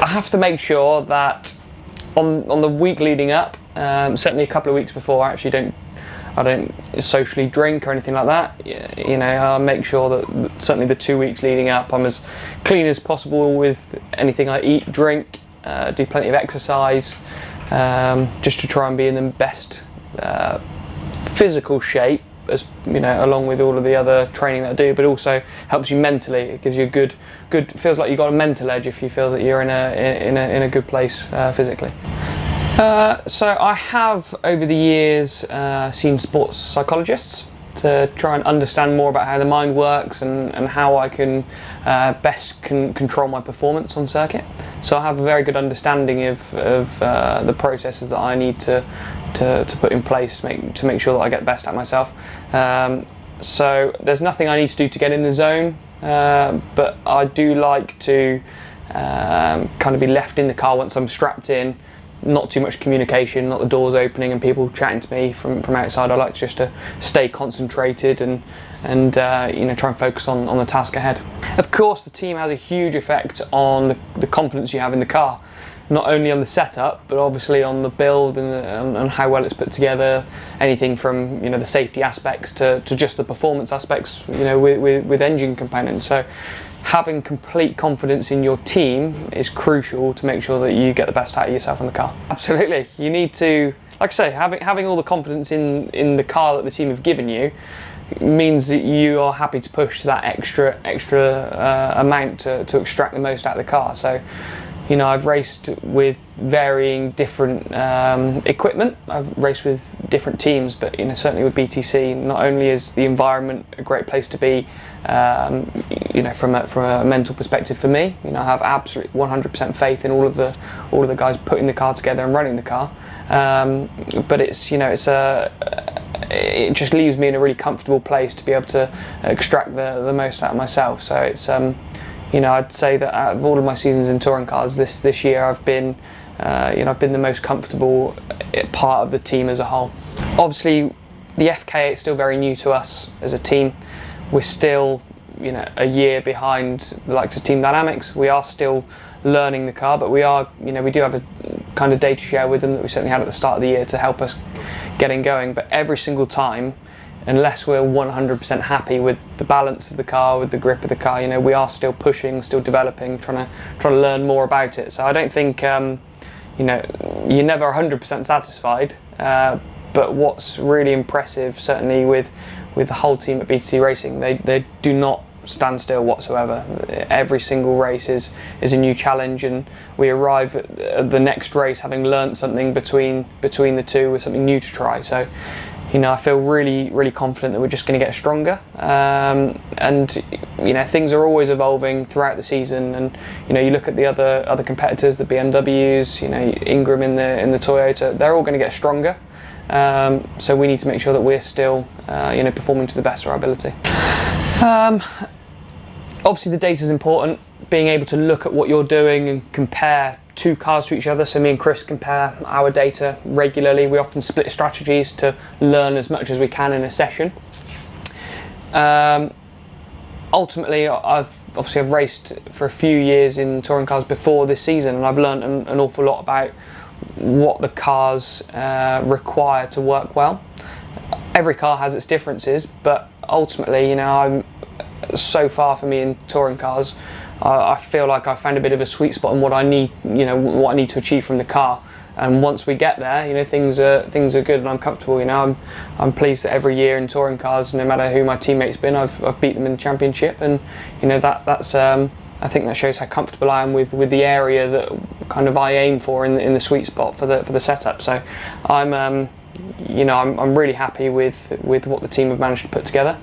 I have to make sure that on the week leading up, certainly a couple of weeks before, I don't socially drink or anything like that. You know, I'll make sure that certainly the 2 weeks leading up, I'm as clean as possible with anything I eat, drink, do plenty of exercise, just to try and be in the best physical shape, as you know, along with all of the other training that I do, but also helps you mentally. It gives you a good feels like you've got a mental edge if you feel that you're in a good place physically. So I have over the years seen sports psychologists to try and understand more about how the mind works and how I can best control my performance on circuit. So I have a very good understanding of the processes that I need to put in place to make sure that I get best at myself. So there's nothing I need to do to get in the zone, but I do like to kind of be left in the car once I'm strapped in. Not too much communication, not the doors opening and people chatting to me from outside. I like just to stay concentrated and you know, try and focus on the task ahead. Of course, the team has a huge effect on the confidence you have in the car. Not only on the setup, but obviously on the build and how well it's put together. Anything from, you know, the safety aspects to just the performance aspects, you know, with engine components. So having complete confidence in your team is crucial to make sure that you get the best out of yourself in the car. Absolutely, you need to, like I say, having all the confidence in the car that the team have given you means that you are happy to push that extra amount to extract the most out of the car. So, you know, I've raced with varying different equipment. I've raced with different teams, but you know, certainly with BTC, not only is the environment a great place to be, you know, from a mental perspective for me, you know, I have absolute 100% faith in all of the guys putting the car together and running the car. But it's, you know, it just leaves me in a really comfortable place to be able to extract the most out of myself. So it's you know, I'd say that out of all of my seasons in touring cars this year, I've been you know, I've been the most comfortable part of the team as a whole. Obviously, the FK8 is still very new to us as a team. We're still, you know, a year behind the likes of Team Dynamics. We are still learning the car, but we are, you know, we do have a kind of data share with them that we certainly had at the start of the year to help us getting going. But every single time, unless we're 100% happy with the balance of the car, with the grip of the car, you know, we are still pushing, still developing, trying to learn more about it. So I don't think, you know, you're never 100% satisfied. But what's really impressive, certainly with the whole team at BTC Racing, they do not stand still whatsoever. Every single race is a new challenge, and we arrive at the next race having learnt something between the two, with something new to try. So, you know, I feel really confident that we're just going to get stronger, and you know, things are always evolving throughout the season. And you know, you look at the other competitors, the BMWs, you know, Ingram in the Toyota, they're all going to get stronger. So we need to make sure that we're still, you know, performing to the best of our ability. Obviously, the data is important. Being able to look at what you're doing and compare two cars to each other. So me and Chris compare our data regularly. We often split strategies to learn as much as we can in a session. Ultimately, I've raced for a few years in touring cars before this season, and I've learned an awful lot about what the cars require to work well. Every car has its differences, but ultimately, you know, so far for me in touring cars, I feel like I found a bit of a sweet spot in what I need, you know, what I need to achieve from the car. And once we get there, you know, things are good and I'm comfortable. You know, I'm pleased that every year in touring cars, no matter who my teammate's been, I've beat them in the championship, and you know, that's I think that shows how comfortable I am with the area that kind of I aim for in the sweet spot for the setup. So I'm you know, I'm really happy with what the team have managed to put together.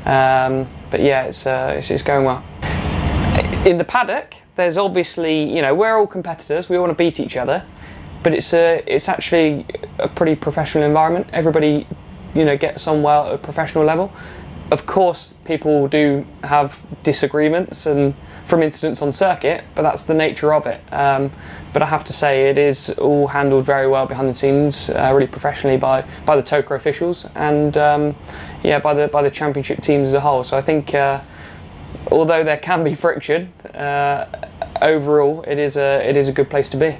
But yeah, it's going well. In the paddock, there's obviously, you know, we're all competitors. We want to beat each other, but it's actually a pretty professional environment. Everybody, you know, gets on well at a professional level. Of course, people do have disagreements and from incidents on circuit, but that's the nature of it. But I have to say, it is all handled very well behind the scenes, really professionally by the TOCA officials and yeah, by the championship teams as a whole. So I think, although there can be friction, overall, it is a good place to be.